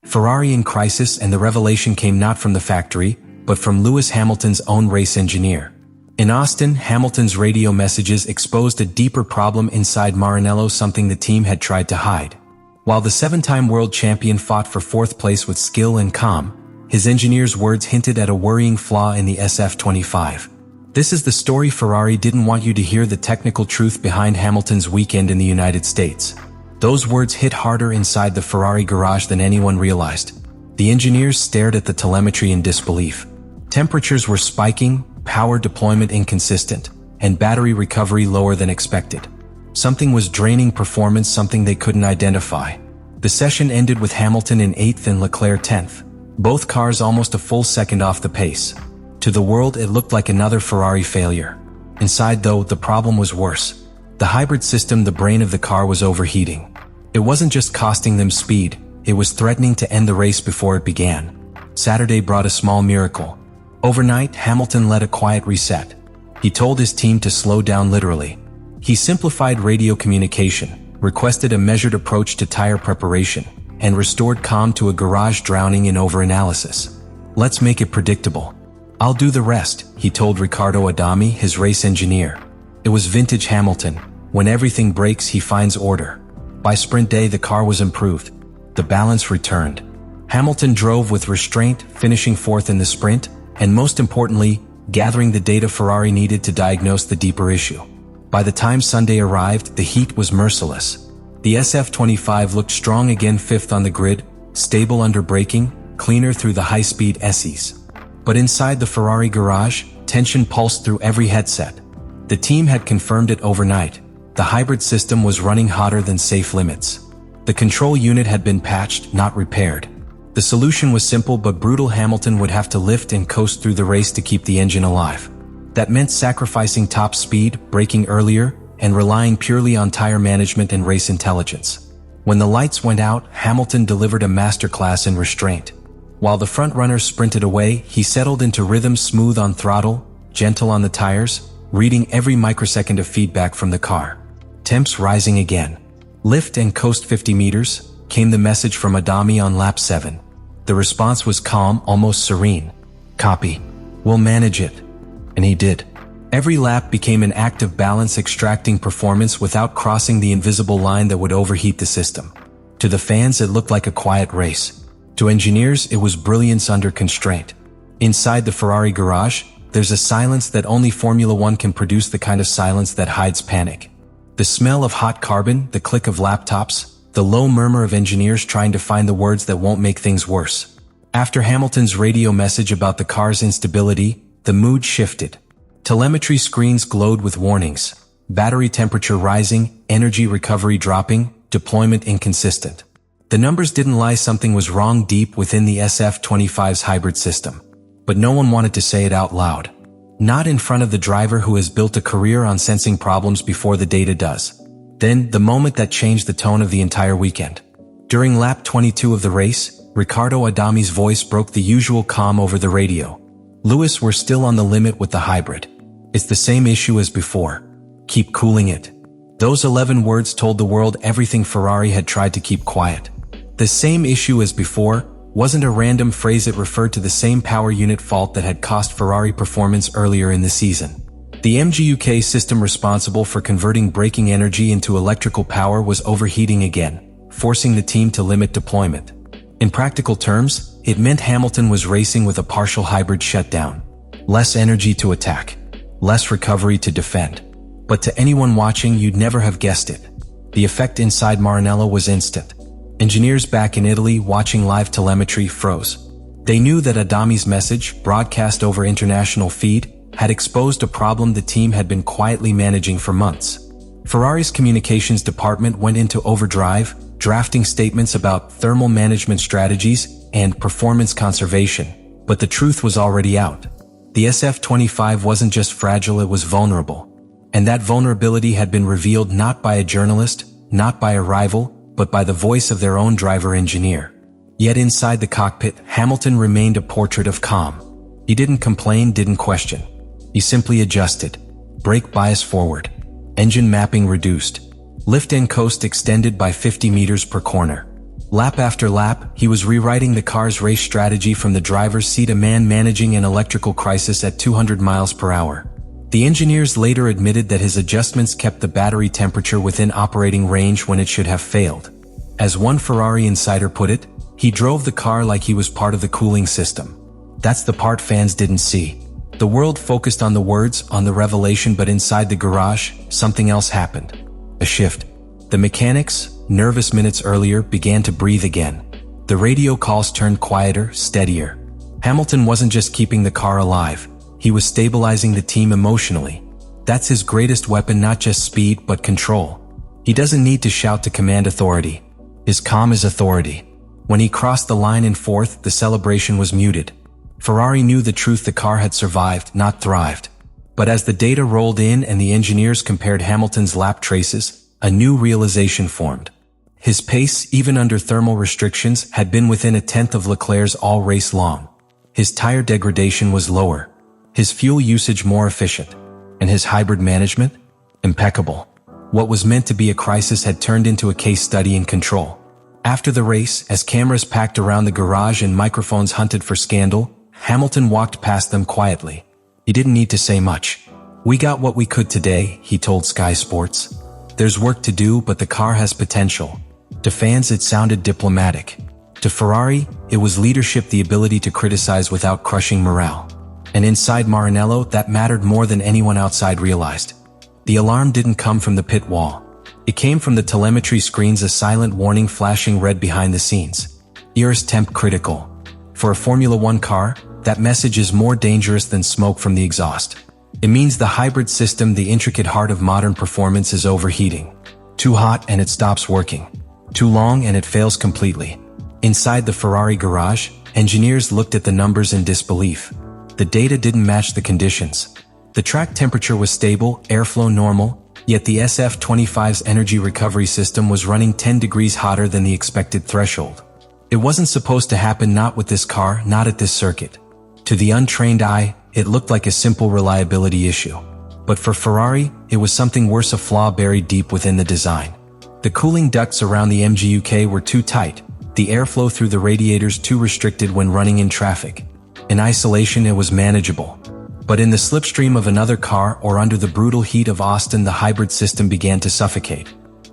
Ferrari in crisis, and the revelation came not from the factory, but from Lewis Hamilton's own race engineer. In Austin, Hamilton's radio messages exposed a deeper problem inside Maranello, something the team had tried to hide. While the 7-time world champion fought for 4th place with skill and calm, his engineer's words hinted at a worrying flaw in the SF25. This is the story. Ferrari didn't want you to hear the technical truth behind Hamilton's weekend in the United States. Those words hit harder inside the Ferrari garage than anyone realized. The engineers stared at the telemetry in disbelief. Temperatures were spiking, power deployment inconsistent, and battery recovery lower than expected. Something was draining performance, something they couldn't identify. The session ended with Hamilton in 8th and Leclerc 10th. Both cars almost a full second off the pace. To the world, it looked like another Ferrari failure. Inside, though, the problem was worse. The hybrid system, the brain of the car, was overheating. It wasn't just costing them speed, it was threatening to end the race before it began. Saturday brought a small miracle. Overnight, Hamilton led a quiet reset. He told his team to slow down, literally. He simplified radio communication, requested a measured approach to tire preparation, and restored calm to a garage drowning in overanalysis. Let's make it predictable. I'll do the rest, he told Riccardo Adami, his race engineer. It was vintage Hamilton. When everything breaks, he finds order. By sprint day, the car was improved. The balance returned. Hamilton drove with restraint, finishing 4th in the sprint, and most importantly, gathering the data Ferrari needed to diagnose the deeper issue. By the time Sunday arrived, the heat was merciless. The SF25 looked strong again, 5th on the grid, stable under braking, cleaner through the high-speed SEs. But inside the Ferrari garage, tension pulsed through every headset. The team had confirmed it overnight. The hybrid system was running hotter than safe limits. The control unit had been patched, not repaired. The solution was simple but brutal. Hamilton would have to lift and coast through the race to keep the engine alive. That meant sacrificing top speed, braking earlier, and relying purely on tire management and race intelligence. When the lights went out, Hamilton delivered a masterclass in restraint. While the front-runners sprinted away, he settled into rhythm, smooth on throttle, gentle on the tires, reading every microsecond of feedback from the car. Temps rising again. Lift and coast 50 meters, came the message from Adami on lap 7. The response was calm, almost serene. Copy. We'll manage it. And he did. Every lap became an act of balance, extracting performance without crossing the invisible line that would overheat the system. To the fans, it looked like a quiet race. To engineers, it was brilliance under constraint. Inside the Ferrari garage, there's a silence that only Formula One can produce, the kind of silence that hides panic. The smell of hot carbon, the click of laptops, the low murmur of engineers trying to find the words that won't make things worse. After Hamilton's radio message about the car's instability, the mood shifted. Telemetry screens glowed with warnings. Battery temperature rising, energy recovery dropping, deployment inconsistent. The numbers didn't lie, something was wrong deep within the SF25's hybrid system. But no one wanted to say it out loud. Not in front of the driver who has built a career on sensing problems before the data does. Then, the moment that changed the tone of the entire weekend. During lap 22 of the race, Riccardo Adami's voice broke the usual calm over the radio. Lewis, we're still on the limit with the hybrid. It's the same issue as before. Keep cooling it. Those 11 words told the world everything Ferrari had tried to keep quiet. The same issue as before wasn't a random phrase. It referred to the same power unit fault that had cost Ferrari performance earlier in the season. The MGUK system responsible for converting braking energy into electrical power was overheating again, forcing the team to limit deployment. In practical terms, it meant Hamilton was racing with a partial hybrid shutdown. Less energy to attack, less recovery to defend. But to anyone watching, you'd never have guessed it. The effect inside Maranello was instant. Engineers back in Italy watching live telemetry froze. They knew that Adami's message, broadcast over international feed, had exposed a problem the team had been quietly managing for months. Ferrari's communications department went into overdrive, drafting statements about thermal management strategies and performance conservation, but the truth was already out. The SF25 wasn't just fragile, it was vulnerable. And that vulnerability had been revealed not by a journalist, not by a rival, but by the voice of their own driver-engineer. Yet inside the cockpit, Hamilton remained a portrait of calm. He didn't complain, didn't question. He simply adjusted. Brake bias forward. Engine mapping reduced. Lift and coast extended by 50 meters per corner. Lap after lap, he was rewriting the car's race strategy from the driver's seat, a man managing an electrical crisis at 200 miles per hour. The engineers later admitted that his adjustments kept the battery temperature within operating range when it should have failed. As one Ferrari insider put it, he drove the car like he was part of the cooling system. That's the part fans didn't see. The world focused on the words, on the revelation, but inside the garage, something else happened. A shift. The mechanics, nervous minutes earlier, began to breathe again. The radio calls turned quieter, steadier. Hamilton wasn't just keeping the car alive, he was stabilizing the team emotionally. That's his greatest weapon, not just speed, but control. He doesn't need to shout to command authority. His calm is authority. When he crossed the line in fourth, the celebration was muted. Ferrari knew the truth: the car had survived, not thrived. But as the data rolled in and the engineers compared Hamilton's lap traces, a new realization formed. His pace, even under thermal restrictions, had been within a tenth of Leclerc's all race long. His tire degradation was lower, his fuel usage more efficient, and his hybrid management? Impeccable. What was meant to be a crisis had turned into a case study in control. After the race, as cameras packed around the garage and microphones hunted for scandal, Hamilton walked past them quietly. He didn't need to say much. "We got what we could today," he told Sky Sports. "There's work to do, but the car has potential." To fans, it sounded diplomatic. To Ferrari, it was leadership, the ability to criticize without crushing morale. And inside Maranello, that mattered more than anyone outside realized. The alarm didn't come from the pit wall. It came from the telemetry screens, a silent warning flashing red behind the scenes. "Ears temp critical." For a Formula One car, that message is more dangerous than smoke from the exhaust. It means the hybrid system, the intricate heart of modern performance, is overheating. Too hot and it stops working. Too long and it fails completely. Inside the Ferrari garage, engineers looked at the numbers in disbelief. The data didn't match the conditions. The track temperature was stable, airflow normal, yet the SF25's energy recovery system was running 10 degrees hotter than the expected threshold. It wasn't supposed to happen, not with this car, not at this circuit. To the untrained eye, it looked like a simple reliability issue. But for Ferrari, it was something worse, a flaw buried deep within the design. The cooling ducts around the MGUK were too tight, the airflow through the radiators too restricted when running in traffic. In isolation, it was manageable. But in the slipstream of another car or under the brutal heat of Austin, the hybrid system began to suffocate.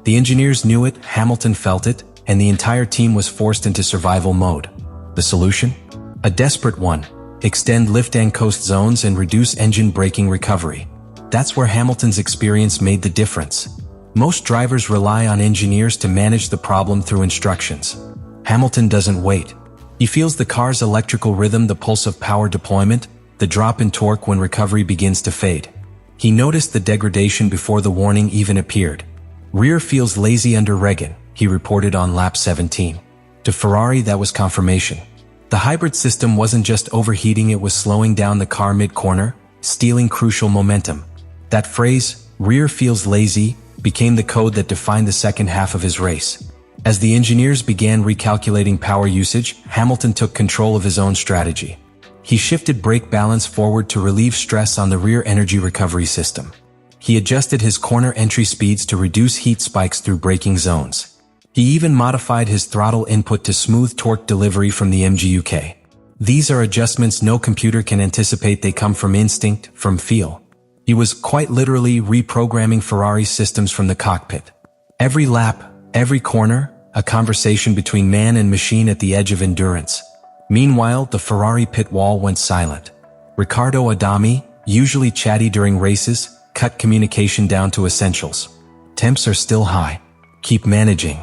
The engineers knew it, Hamilton felt it, and the entire team was forced into survival mode. The solution? A desperate one. Extend lift and coast zones and reduce engine braking recovery. That's where Hamilton's experience made the difference. Most drivers rely on engineers to manage the problem through instructions. Hamilton doesn't wait. He feels the car's electrical rhythm, the pulse of power deployment, the drop in torque when recovery begins to fade. He noticed the degradation before the warning even appeared. "Rear feels lazy under Regan," he reported on lap 17. To Ferrari, that was confirmation. The hybrid system wasn't just overheating, it was slowing down the car mid-corner, stealing crucial momentum. That phrase, "rear feels lazy," became the code that defined the second half of his race. As the engineers began recalculating power usage, Hamilton took control of his own strategy. He shifted brake balance forward to relieve stress on the rear energy recovery system. He adjusted his corner entry speeds to reduce heat spikes through braking zones. He even modified his throttle input to smooth torque delivery from the MGUK. These are adjustments no computer can anticipate, they come from instinct, from feel. He was quite literally reprogramming Ferrari's systems from the cockpit. Every lap, every corner, a conversation between man and machine at the edge of endurance. Meanwhile, the Ferrari pit wall went silent. Riccardo Adami, usually chatty during races, cut communication down to essentials. "Temps are still high. Keep managing."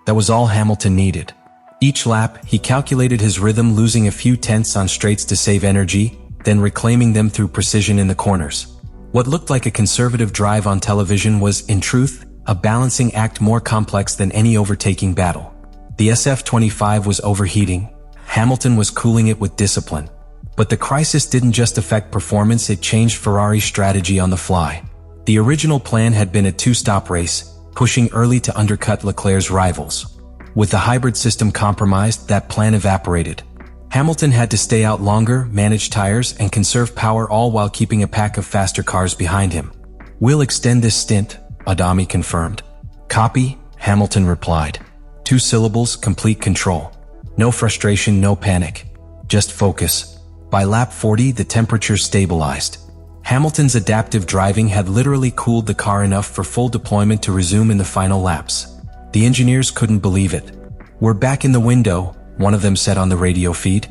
That was all Hamilton needed. Each lap, he calculated his rhythm, losing a few tenths on straights to save energy, then reclaiming them through precision in the corners. What looked like a conservative drive on television was, in truth, a balancing act more complex than any overtaking battle. The SF25 was overheating. Hamilton was cooling it with discipline. But the crisis didn't just affect performance, it changed Ferrari's strategy on the fly. The original plan had been a two-stop race, pushing early to undercut Leclerc's rivals. With the hybrid system compromised, that plan evaporated. Hamilton had to stay out longer, manage tires, and conserve power, all while keeping a pack of faster cars behind him. "We'll extend this stint," Adami confirmed. "Copy," Hamilton replied. 2 syllables, complete control. No frustration, no panic. Just focus. By lap 40, the temperature stabilized. Hamilton's adaptive driving had literally cooled the car enough for full deployment to resume in the final laps. The engineers couldn't believe it. "We're back in the window," one of them said on the radio feed.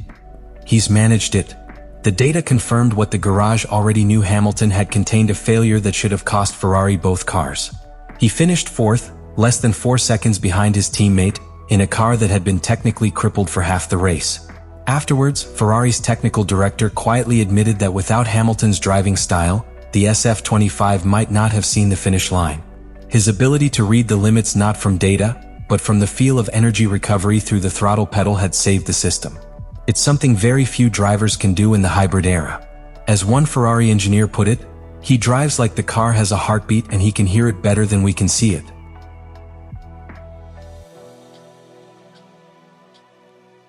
"He's managed it." The data confirmed what the garage already knew. Hamilton had contained a failure that should have cost Ferrari both cars. He finished 4th, less than 4 seconds behind his teammate, in a car that had been technically crippled for half the race. Afterwards, Ferrari's technical director quietly admitted that without Hamilton's driving style, the SF25 might not have seen the finish line. His ability to read the limits not from data, but from the feel of energy recovery through the throttle pedal had saved the system. It's something very few drivers can do in the hybrid era. As one Ferrari engineer put it, "He drives like the car has a heartbeat and he can hear it better than we can see it."